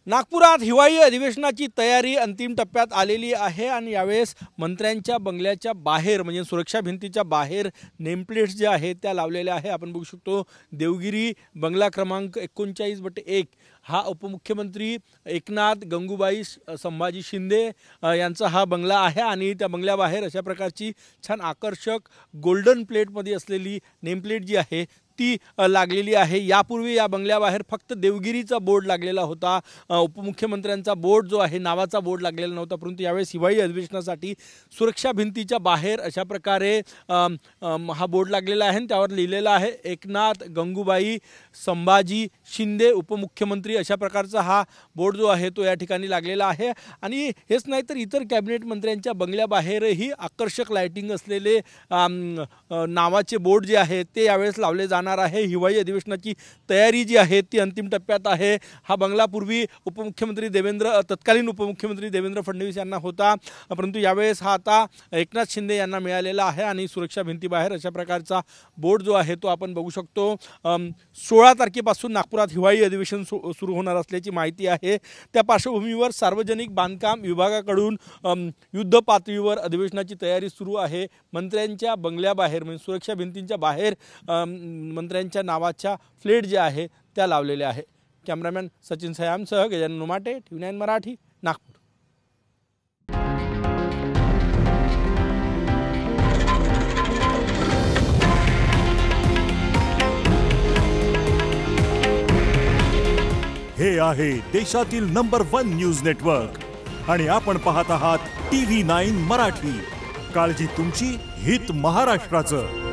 नागपुरात हिवाळी अधिवेशनाची तयारी अंतिम टप्प्यात आलेली आहे आणि यावेळेस मंत्र्यांच्या बंगल्याच्या बाहेर म्हणजे सुरक्षा भिंतीच्या बाहेर नेमप्लेट्स ज्या आहेत त्या लावलेल्या आहे। आपण बघू शकतो देवगिरी बंगला क्रमांक 39/1 हा उपमुख्यमंत्री एकनाथ गंगूबाई संभाजी शिंदे यांचा हा बंगला आहे आणि त्या बंगल्याबाहेर अशा प्रकारची छान आकर्षक गोल्डन प्लेटमध्ये असलेली नेमप्लेट जी आहे ती लागलेली आहे। यापूर्वी या बंगल्याबाहेर फक्त देवगिरीचा बोर्ड लागलेला होता, उपमुख्यमंत्र्यांचा बोर्ड जो आहे नावाचा बोर्ड लागलेला नव्हता, परंतु यावेळेस हिवाळी अधिवेशनासाठी सुरक्षा भिंतीच्या बाहेर अशा प्रकारे हा बोर्ड लागलेला आहे। त्यावर लिहिलेलं आहे एकनाथ गंगूबाई संभाजी शिंदे उपमुख्यमंत्री, अशा प्रकारचा हा बोर्ड जो आहे तो या ठिकाणी लागलेला आहे। आणि हेच नाही तर इतर कॅबिनेट मंत्र्यांच्या बंगल्याबाहेरही आकर्षक लाइटिंग असलेले नावाचे बोर्ड जे आहेत ते यावेळेस लावले जाणार आहे। हिवाळी अधिवेशनाची तयारी जी आहे ती अंतिम टप्प्यात आहे। हा बंगला पूर्वी तत्कालीन उपमुख्यमंत्री देवेंद्र फडणवीस यांना होता, परंतु यावेळेस हा आता एकनाथ शिंदे यांना मिळालेला आहे आणि सुरक्षा भिंतीबाहेर अशा प्रकारचा बोर्ड जो आहे तो आपण बघू शकतो। 16 तारखेपासून नागपुरात हिवाळी अधिवेशन सुरू होणार असल्याची माहिती आहे। त्या पार्श्वभूमीवर सार्वजनिक बांधकाम विभागाकडून युद्ध पातळीवर अधिवेशनाची तयारी सुरू आहे। मंत्र्यांच्या बंगल्याबाहेर म्हणजे सुरक्षा भिंतींच्या बाहेर मंत्र्यांच्या नावाच्या फ्लेट ज्या आहे त्या लावलेल्या आहे। कॅमेरामॅन सचिन सयामसह गजानन उमाटे, TV9 मराठी, नागपूर। हे आहे देशातील नंबर 1 न्यूज नेटवर्क आणि आपण पाहत आहात TV9 मराठी। काळजी तुमची, हित महाराष्ट्राचं।